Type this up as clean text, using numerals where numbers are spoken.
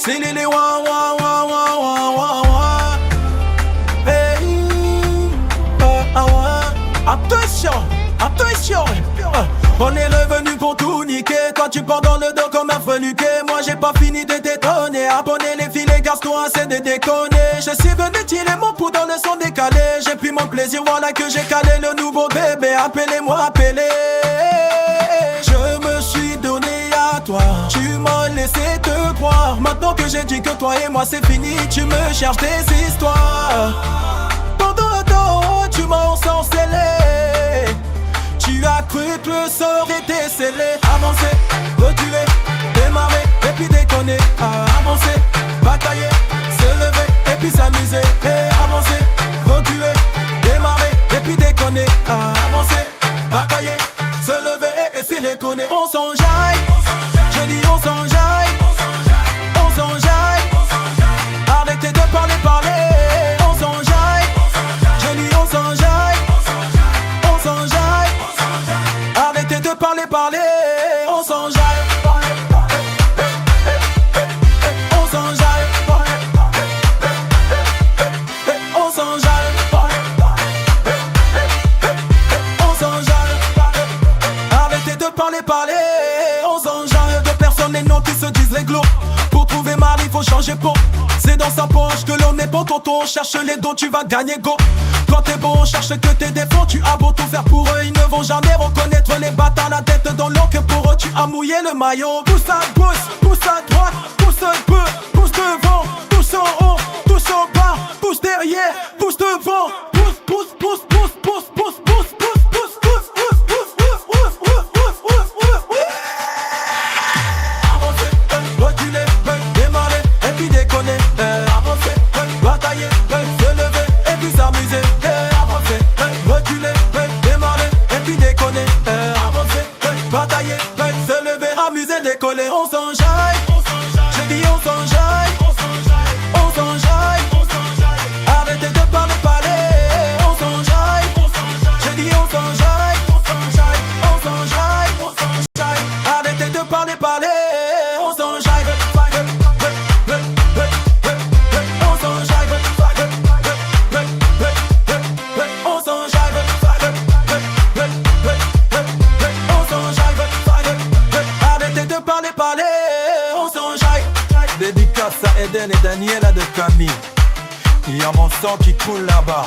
C'est les wa wa wa wa wa wa wa. Hey, attention, attention. On est revenu pour tout niquer. Toi tu pars dans le dos comme un freluqué. Moi j'ai pas fini de détonner. Abonnez les filets, garçons, assez de déconner. Je suis venu tirer mon pouls dans le son décalé. J'ai pris mon plaisir, voilà que j'ai calé le nouveau bébé. Appelez-moi, appelez. Je me suis donné à toi. Tu m'as laissé te croire. Maintenant que j'ai dit que toi et moi c'est fini, tu me cherches des histoires. Pendant le dos, tu m'as ensorcelé. Tu as cru que le sort était scellé. Avancer, reculer, démarrer et puis déconner. Avancer, batailler, se lever et puis s'amuser. Avancer, reculer, démarrer et puis déconner. Avancer, batailler, se lever et puis déconner. On s'enjaille, je dis on s'enjaille. On s'enjaille, arrêtez de parler, parler. On s'enjaille, je dis on s'enjaille. On s'enjaille, arrêtez de parler, parler. On s'enjaille. On s'enjaille. On s'enjaille. On s'enjaille. Arrêtez de parler, parler. On s'enjaille. De personnes et non qui se disent réglo. Pour trouver mari, faut changer peau. C'est dans sa poche que l'on est bon. Quand on cherche les dons, tu vas gagner go. Quand t'es bon, on cherche que tes défauts. Tu as beau tout faire pour eux, ils ne vont jamais reconnaître les bâtards. La tête dans l'eau que pour eux, tu as mouillé le maillot. Pousse à gauche, pousse à droite, pousse un peu, pousse devant, pousse en haut, pousse en bas, pousse derrière, pousse devant. Pousse, pousse, pousse, pousse, pousse, pousse, pousse, pousse, pousse, pousse, pousse, pousse, pousse, pousse, pousse, pousse, pousse, pousse. Avancer, reculer, démarrer et puis déconner. Avancer, batailler, se lever et puis s'amuser. Avancer, reculer, démarrer et puis déconner. Avancer, batailler, se lever, amuser, décoller. On s'enjaille, je dis on s'enjaille. On s'enjaille, arrêtez de parler, parler. On s'enjaille, je dis on s'enjaille. On s'enjaille, arrêtez de parler, parler. On s'enjaille. On s'enjaille. On s'enjaille. On s'enjaille. Arrêtez de parler, parler. On s'enjaille. Dédicace à Eden et Daniela de Camille. Il y a mon sang qui coule là-bas.